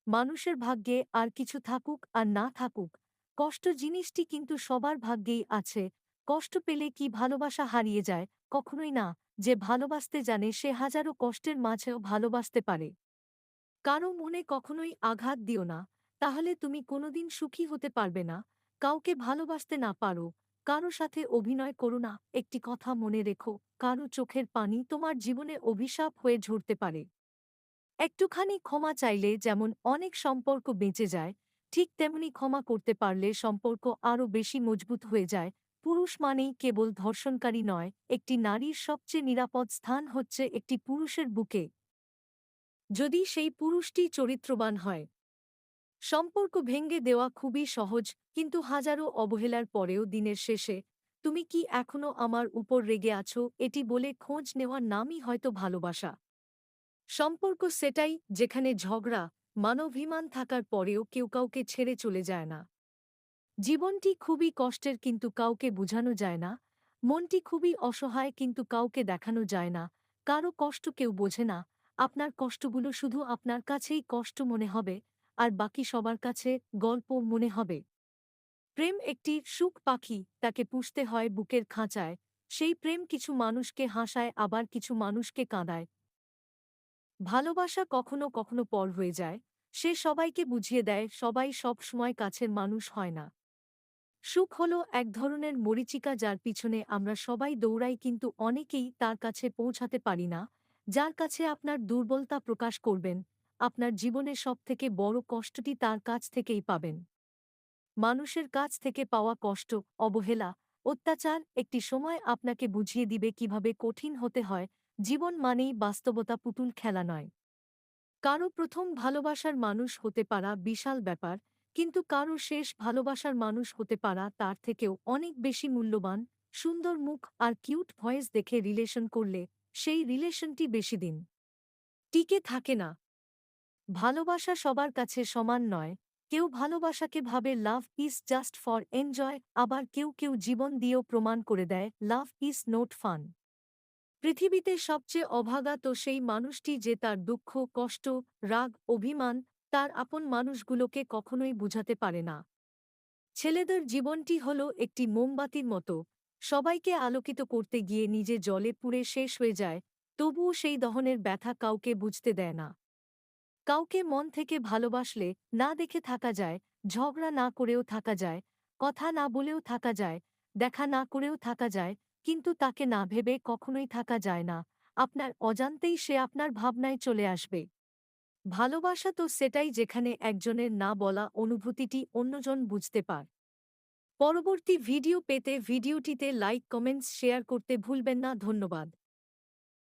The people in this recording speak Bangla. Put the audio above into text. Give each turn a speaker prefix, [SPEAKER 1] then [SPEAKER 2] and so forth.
[SPEAKER 1] মানুষের ভাগ্যে আর কিছু থাকুক আর না থাকুক, কষ্ট জিনিসটি কিন্তু সবার ভাগ্যেই আছে। কষ্ট পেলে কি ভালোবাসা হারিয়ে যায়? কখনোই না। যে ভালোবাসতে জানে সে হাজারো কষ্টের মাঝেও ভালোবাসতে পারে। কারো মনে কখনোই আঘাত দিও না, তাহলে তুমি কোনোদিন সুখী হতে পারবে না। কাউকে ভালোবাসতে না পারো, কারো সাথে অভিনয় করো না। একটি কথা মনে রেখো, কারো চোখের পানি তোমার জীবনে অভিশাপ হয়ে ঝরতে পারে। একটুখানি ক্ষমা চাইলে যেমন অনেক সম্পর্ক বেঁচে যায়, ঠিক তেমনি ক্ষমা করতে পারলে সম্পর্ক আরও বেশি মজবুত হয়ে যায়। পুরুষ মানেই কেবল ধর্ষণকারী নয়, একটি নারীর সবচেয়ে নিরাপদ স্থান হচ্ছে একটি পুরুষের বুকে, যদি সেই পুরুষটি চরিত্রবান হয়। সম্পর্ক ভেঙে দেওয়া খুবই সহজ, কিন্তু হাজারো অবহেলার পরেও দিনের শেষে তুমি কি এখনো আমার উপর রেগে আছো এটি বলে খোঁজ নেওয়ার নামই হয়তো ভালোবাসা। সম্পর্ক সেটাই যেখানে ঝগড়া, মানবাভিমান থাকার পরেও কেউ কাউকে ছেড়ে চলে যায় না। জীবনটি খুবই কষ্টের কিন্তু কাউকে বুঝানো যায় না। মনটি খুবই অসহায় কিন্তু কাউকে দেখানো যায় না। কারো কষ্ট কেউ বোঝে না। আপনার কষ্টগুলো শুধু আপনার কাছেই কষ্ট মনে হবে, আর বাকি সবার কাছে গল্প মনে হবে। প্রেম একটি সুখ পাখি, তাকে পুষতে হয় বুকের খাঁচায়। সেই প্রেম কিছু মানুষকে হাসায় আবার কিছু মানুষকে কাঁদায়। ভালোবাসা কখনো কখনো পর হয়ে যায়। সে সবাইকে বুঝিয়ে দেয়, সবাই সব সময় কাছের মানুষ হয় না। সুখ হলো এক ধরনের মরীচিকা যার পিছনে আমরা সবাই দৌড়াই কিন্তু অনেকেই তার কাছে পৌঁছাতে পারি না। যার কাছে আপনার দুর্বলতা প্রকাশ করবেন, আপনার জীবনের সবথেকে বড় কষ্টটি তার কাছ থেকেই পাবেন। মানুষের কাছ থেকে পাওয়া কষ্ট, অবহেলা, অত্যাচার একটি সময় আপনাকে বুঝিয়ে দিবে কিভাবে কঠিন হতে হয়। জীবন মানেই বাস্তবতা, পুতুল খেলা নয়। কারো প্রথম ভালোবাসার মানুষ হতে পারা বিশাল ব্যাপার, কিন্তু কারো শেষ ভালোবাসার মানুষ হতে পারা তার থেকেও অনেক বেশি মূল্যবান। সুন্দর মুখ আর কিউট ভয়েস দেখে রিলেশন করলে সেই রিলেশনটি বেশি দিন টিকে থাকে না। ভালোবাসা সবার কাছে সমান নয়। কেউ ভালোবাসাকে ভাবে love is just for enjoy, আবার কেউ কেউ জীবন দিয়েও প্রমাণ করে দেয় লাভ ইজ নোট ফান। পৃথিবীতে সবচেয়ে অভাগা তো সেই মানুষটি যে তার দুঃখ, কষ্ট, রাগ, অভিমান তার আপন মানুষগুলোকে কখনোই বুঝাতে পারে না। ছেলেদের জীবনটি হল একটি মোমবাতির মতো, সবাইকে আলোকিত করতে গিয়ে নিজে জলে পুড়ে শেষ হয়ে যায়, তবুও সেই দহনের ব্যথা কাউকে বুঝতে দেয় না। কাউকে মন থেকে ভালোবাসলে না দেখে থাকা যায়, ঝগড়া না করেও থাকা যায়, কথা না বলেও থাকা যায়, দেখা না করেও থাকা যায়, কিন্তু তাকে না ভেবে কখনোই থাকা যায় না। আপনার অজান্তেই সে আপনার ভাবনায় চলে আসবে। ভালোবাসা তো সেটাই যেখানে একজনের না বলা অনুভূতিটি অন্যজন বুঝতে পার। পরবর্তী ভিডিও পেতে ভিডিওটিতে লাইক, কমেন্টস, শেয়ার করতে ভুলবেন না। ধন্যবাদ।